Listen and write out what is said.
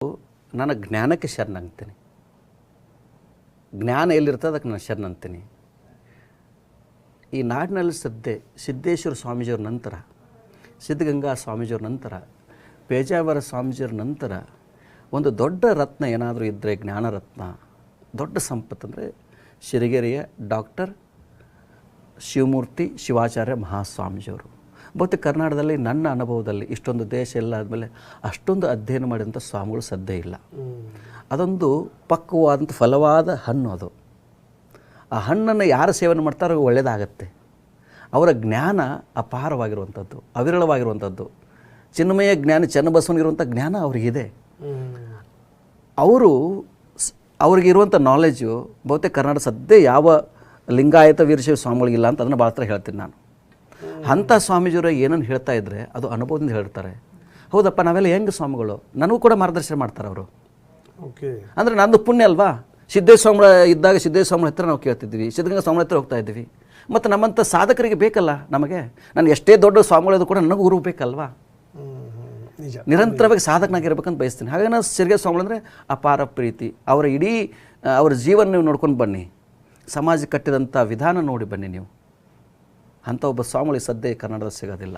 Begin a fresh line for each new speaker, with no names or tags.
ನಾನು ಜ್ಞಾನಕ್ಕೆ ಶರಣಾಗ್ತೀನಿ. ಜ್ಞಾನ ಎಲ್ಲಿರ್ತದೆ ಅದಕ್ಕೆ ನಾನು ಶರಣ ಅಂತೀನಿ. ಈ ನಾಡಿನಲ್ಲಿ ಸಿದ್ದೇಶ್ವರ ಸ್ವಾಮೀಜಿಯವ್ರ ನಂತರ, ಸಿದ್ಧಗಂಗಾ ಸ್ವಾಮೀಜಿಯವ್ರ ನಂತರ, ಪೇಜಾವರ ಸ್ವಾಮೀಜಿಯವ್ರ ನಂತರ ಒಂದು ದೊಡ್ಡ ರತ್ನ ಏನಾದರೂ ಇದ್ದರೆ ಜ್ಞಾನ ರತ್ನ, ದೊಡ್ಡ ಸಂಪತ್ತಂದರೆ ಶಿರಗೆರೆಯ ಡಾಕ್ಟರ್ ಶಿವಮೂರ್ತಿ ಶಿವಾಚಾರ್ಯ ಮಹಾಸ್ವಾಮೀಜಿಯವರು. ಬಹುತೇಕ ಕರ್ನಾಟಕದಲ್ಲಿ ನನ್ನ ಅನುಭವದಲ್ಲಿ ಇಷ್ಟೊಂದು ದೇಶ ಎಲ್ಲ ಆದಮೇಲೆ ಅಷ್ಟೊಂದು ಅಧ್ಯಯನ ಮಾಡಿದಂಥ ಸ್ವಾಮಿಗಳು ಸದ್ಯ ಇಲ್ಲ. ಅದೊಂದು ಪಕ್ವವಾದಂಥ ಫಲವಾದ ಹಣ್ಣು. ಅದು ಆ ಹಣ್ಣನ್ನು ಯಾರು ಸೇವನೆ ಮಾಡ್ತಾರೋ ಒಳ್ಳೆಯದಾಗತ್ತೆ. ಅವರ ಜ್ಞಾನ ಅಪಾರವಾಗಿರುವಂಥದ್ದು, ಅವಿರಳವಾಗಿರುವಂಥದ್ದು. ಚಿನ್ಮಯ ಜ್ಞಾನಿ ಚನ್ನಬಸವನಿಗಿರುವಂಥ ಜ್ಞಾನ ಅವ್ರಿಗಿದೆ. ಅವ್ರಿಗಿರುವಂಥ ನಾಲೆಜು ಬಹುತೇಕ ಕರ್ನಾಟಕ ಸದ್ಯ ಯಾವ ಲಿಂಗಾಯತ ವೀರಶೈವ ಸ್ವಾಮಿಗಳಿಗಿಲ್ಲ ಅಂತ ಅದನ್ನು ಭಾಳ ಹತ್ರ ಹೇಳ್ತೀನಿ ನಾನು. ಅಂಥ ಸ್ವಾಮೀಜಿಯವರು ಏನನ್ನು ಹೇಳ್ತಾ ಇದ್ದರೆ ಅದು ಅನುಭವದಿಂದ ಹೇಳ್ತಾರೆ. ಹೌದಪ್ಪ, ನಾವೆಲ್ಲ ಹೆಂಗೆ ಸ್ವಾಮಿಗಳು, ನನಗೂ ಕೂಡ ಮಾರ್ಗದರ್ಶನ ಮಾಡ್ತಾರೆ ಅವರು.
ಓಕೆ,
ಅಂದರೆ ನಂದು ಪುಣ್ಯ ಅಲ್ವಾ. ಸಿದ್ದೇಶ್ವರ ಸ್ವಾಮಿಗಳ ಇದ್ದಾಗ ಸಿದ್ದೇಶ್ವರ ಸ್ವಾಮಿಗಳ ಹತ್ರ ನಾವು ಕೇಳ್ತಿದ್ವಿ, ಸಿದ್ಧಗಂಗಾ ಸ್ವಾಮಿಗಳ ಹತ್ರ ಹೋಗ್ತಾ ಇದ್ವಿ. ಮತ್ತು ನಮ್ಮಂಥ ಸಾಧಕರಿಗೆ ಬೇಕಲ್ಲ ನಮಗೆ. ನಾನು ಎಷ್ಟೇ ದೊಡ್ಡ ಸ್ವಾಮಿಗಳದು ಕೂಡ ನನಗೂ ಗುರು ಬೇಕಲ್ವಾ.
ನಿಜ,
ನಿರಂತರವಾಗಿ ಸಾಧಕನಾಗಿರ್ಬೇಕಂತ ಬಯಸ್ತೀನಿ. ಹಾಗೆ ನಾನು ಸಿರಿಗೆರೆ ಸ್ವಾಮಿಗಳಂದರೆ ಅಪಾರ ಪ್ರೀತಿ. ಅವರ ಇಡೀ ಅವರ ಜೀವನ ನೀವು ನೋಡ್ಕೊಂಡು ಬನ್ನಿ, ಸಮಾಜ ಕಟ್ಟಿದಂಥ ವಿಧಾನ ನೋಡಿ ಬನ್ನಿ ನೀವು. ಅಂಥ ಒಬ್ಬ ಸ್ವಾಮಿಗಳಿಗೆ ಸದ್ಯ ಕನ್ನಡದ ಸಿಗೋದಿಲ್ಲ.